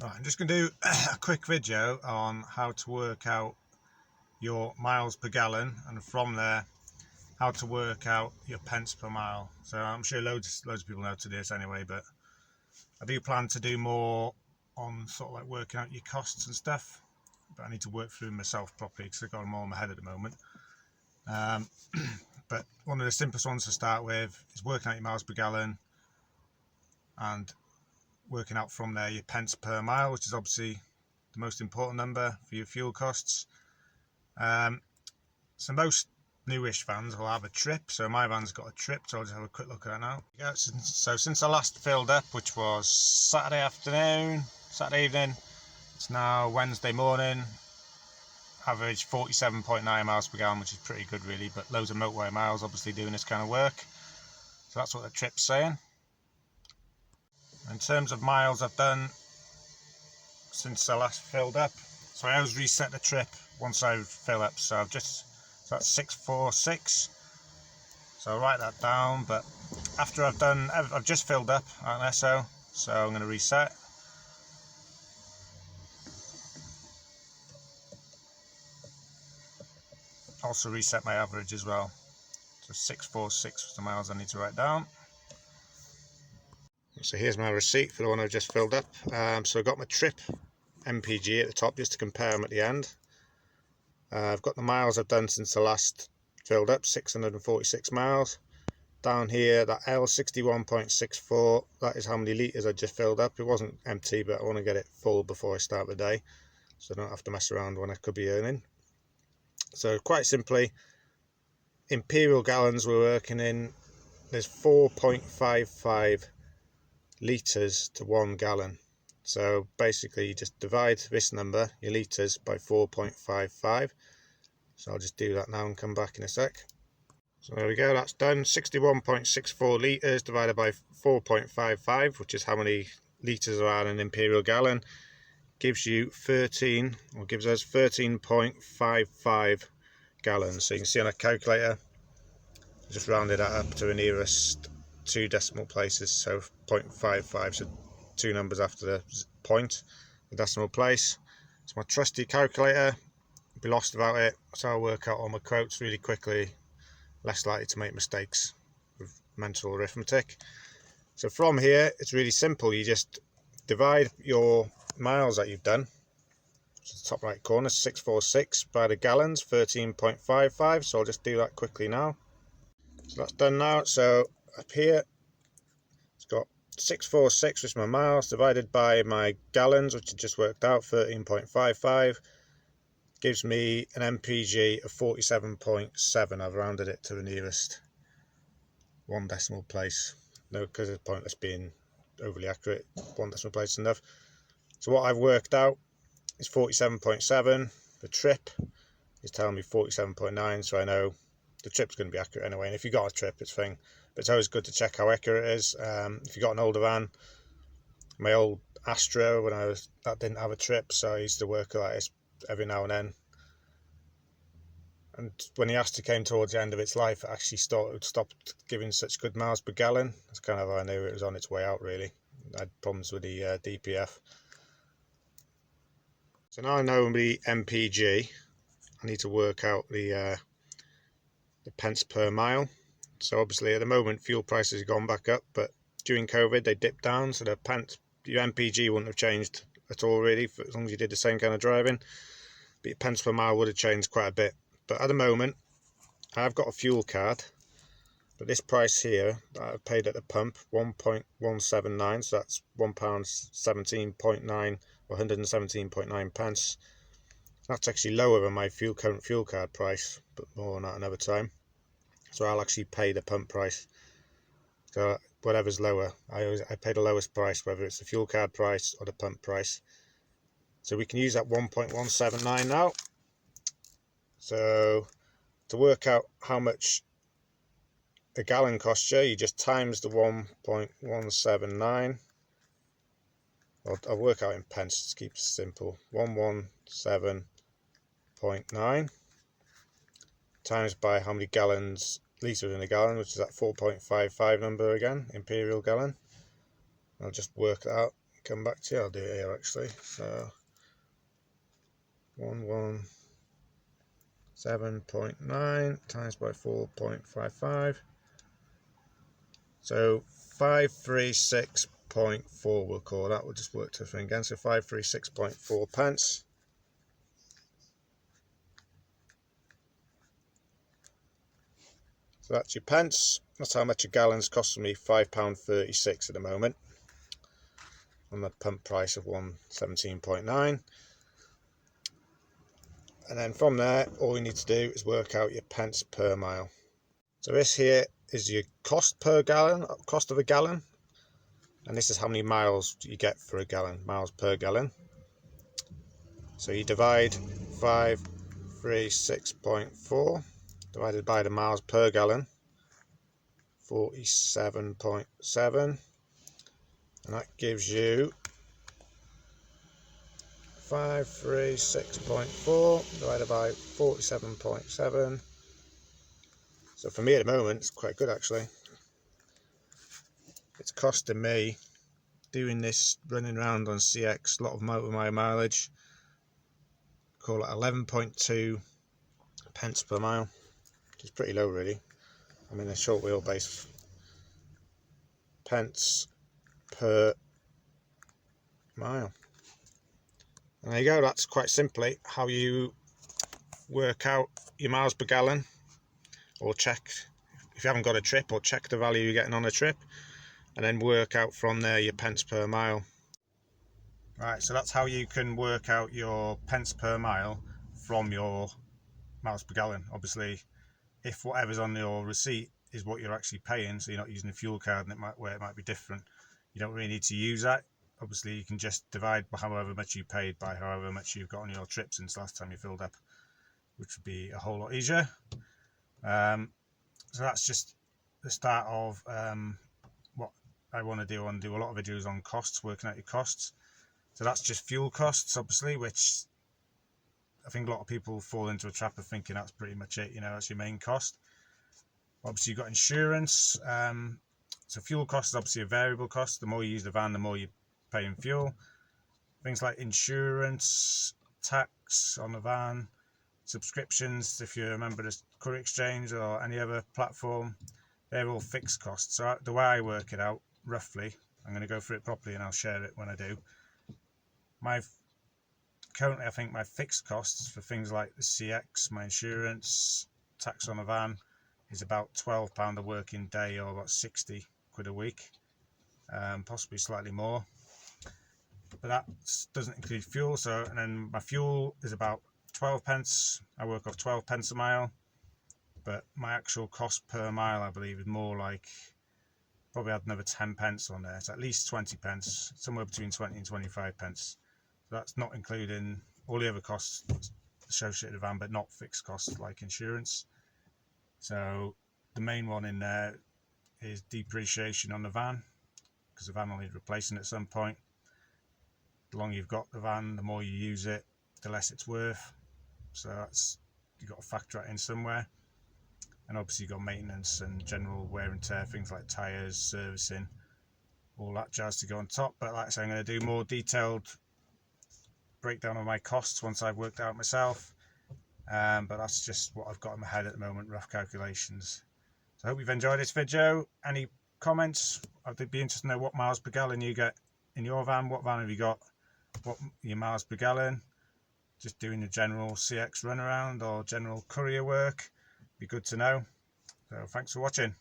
Right, I'm just going to do a quick video on how to work out your miles per gallon, and from there how to work out your pence per mile. So I'm sure loads of people know to do this anyway, but I do plan to do more on sort of like working out your costs and stuff, but I need to work through them myself properly because I've got them all in my head at the moment. But one of the simplest ones to start with is working out your miles per gallon and working out from there your pence per mile, which is obviously the most important number for your fuel costs. So most newish vans will have a trip, so my van's got a trip, so I'll just have a quick look at that now. Yeah, so since I last filled up, which was Saturday evening, it's now Wednesday morning, average 47.9 miles per gallon, which is pretty good really, but loads of motorway miles obviously doing this kind of work. So that's what the trip's saying. In terms of miles I've done since I last filled up, so I always reset the trip once I fill up, so that's 646. So I'll write that down, but after I've just filled up at an Esso, so I'm going to reset. Also reset my average as well. So 646 was the miles I need to write down. So here's my receipt for the one I just filled up. So I've got my trip MPG at the top just to compare them at the end. I've got the miles I've done since the last filled up, 646 miles. Down here, that L61.64, that is how many litres I just filled up. It wasn't empty, but I want to get it full before I start the day, so I don't have to mess around when I could be earning. So quite simply, imperial gallons we're working in, there's 4.55 litres to 1 gallon. So basically you just divide this number, your litres, by 4.55. So I'll just do that now and come back in a sec. So there we go, that's done. 61.64 litres divided by 4.55, which is how many litres are in an imperial gallon, gives you gives us 13.55 gallons. So you can see on a calculator, I just rounded that up to the nearest 2 decimal places, so 0.55, so 2 numbers after the point, the decimal place. It's my trusty calculator, I'll be lost without it, so I'll work out all my quotes really quickly, less likely to make mistakes with mental arithmetic. So from here, it's really simple. You just divide your miles that you've done, so the top right corner, 646, by the gallons, 13.55. So I'll just do that quickly now. So that's done now. So up here, it's got 646, which is my miles, divided by my gallons, which I just worked out, 13.55. Gives me an MPG of 47.7. I've rounded it to the nearest 1 decimal place. No, because it's pointless being overly accurate. 1 decimal place is enough. So what I've worked out is 47.7. The trip is telling me 47.9, so I know the trip's going to be accurate anyway. And if you've got a trip, it's fine. But it's always good to check how accurate it is. If you've got an older van, my old Astra, that didn't have a trip, so I used to work like this every now and then. And when the Astra came towards the end of its life, it actually stopped giving such good miles per gallon. That's kind of how I knew it was on its way out, really. I had problems with the DPF. So now I know the MPG, I need to work out the pence per mile. So obviously at the moment fuel prices have gone back up, but during COVID they dipped down, so your MPG wouldn't have changed at all really, as long as you did the same kind of driving. But your pence per mile would have changed quite a bit. But at the moment, I've got a fuel card, but this price here that I paid at the pump, 1.179, so that's £1.17.9 or 117.9 pence. That's actually lower than my current fuel card price, but more on that another time. So I'll actually pay the pump price. So whatever's lower, I pay the lowest price, whether it's the fuel card price or the pump price. So we can use that 1.179 now. So to work out how much a gallon costs you, you just times the 1.179. I'll work out in pence to keep it simple. 117.9 times by how many litres in a gallon, which is that 4.55 number again, imperial gallon. I'll just work that out, come back to you. I'll do it here actually. So 117.9 times by 4.55. So 536.4 we'll call that. We'll just work to the thing again. So 536.4 pence. So that's your pence. That's how much a gallon's costing me, £5.36 at the moment, on the pump price of 117.9. And then from there, all you need to do is work out your pence per mile. So this here is your cost per gallon, cost of a gallon, and this is how many miles you get for a gallon, miles per gallon. So you divide 536.4 divided by the miles per gallon, 47.7, and that gives you 536.4 divided by 47.7. So for me at the moment, it's quite good actually. It's costing me, doing this running around on CX, a lot of motorway mileage, call it 11.2 pence per mile, which is pretty low really. I mean, a short wheelbase, pence per mile. And there you go, that's quite simply how you work out your miles per gallon, or check, if you haven't got a trip, or check the value you're getting on a trip, and then work out from there your pence per mile. Right, so that's how you can work out your pence per mile from your miles per gallon. Obviously, if whatever's on your receipt is what you're actually paying, so you're not using a fuel card, and where it might be different, you don't really need to use that. Obviously, you can just divide by however much you paid by however much you've got on your trip since last time you filled up, which would be a whole lot easier. So that's just the start of what I want to do. I want to do a lot of videos on costs, working out your costs. So that's just fuel costs, obviously, which I think a lot of people fall into a trap of thinking that's pretty much it, you know, that's your main cost. Obviously, you've got insurance. So fuel cost is obviously a variable cost. The more you use the van, the more you pay in fuel. Things like insurance, tax on the van, subscriptions, if you're a member of the Courier Exchange or any other platform, they're all fixed costs. So the way I work it out, roughly, I'm going to go through it properly and I'll share it when I do. Currently, I think my fixed costs for things like the CX, my insurance, tax on a van, is about £12 a working day, or about 60 quid a week, possibly slightly more. But that doesn't include fuel. So, and then my fuel is about 12 pence. I work off 12 pence a mile. But my actual cost per mile, I believe, is more like, probably add another 10 pence on there. It's at least 20 pence, somewhere between 20 and 25 pence. So that's not including all the other costs associated with the van, but not fixed costs like insurance. So the main one in there is depreciation on the van, because the van will need replacing at some point. The longer you've got the van, the more you use it, the less it's worth. So that's, you've got to factor that in somewhere. And obviously you've got maintenance and general wear and tear, things like tyres, servicing, all that jazz to go on top. But like I say, I'm going to do more detailed breakdown of my costs once I've worked out myself. But that's just what I've got in my head at the moment, rough calculations. So I hope you've enjoyed this video. Any comments? I'd be interested to know what miles per gallon you get in your van. What van have you got? What your miles per gallon? Just doing the general CX runaround or general courier work. Be good to know. So thanks for watching.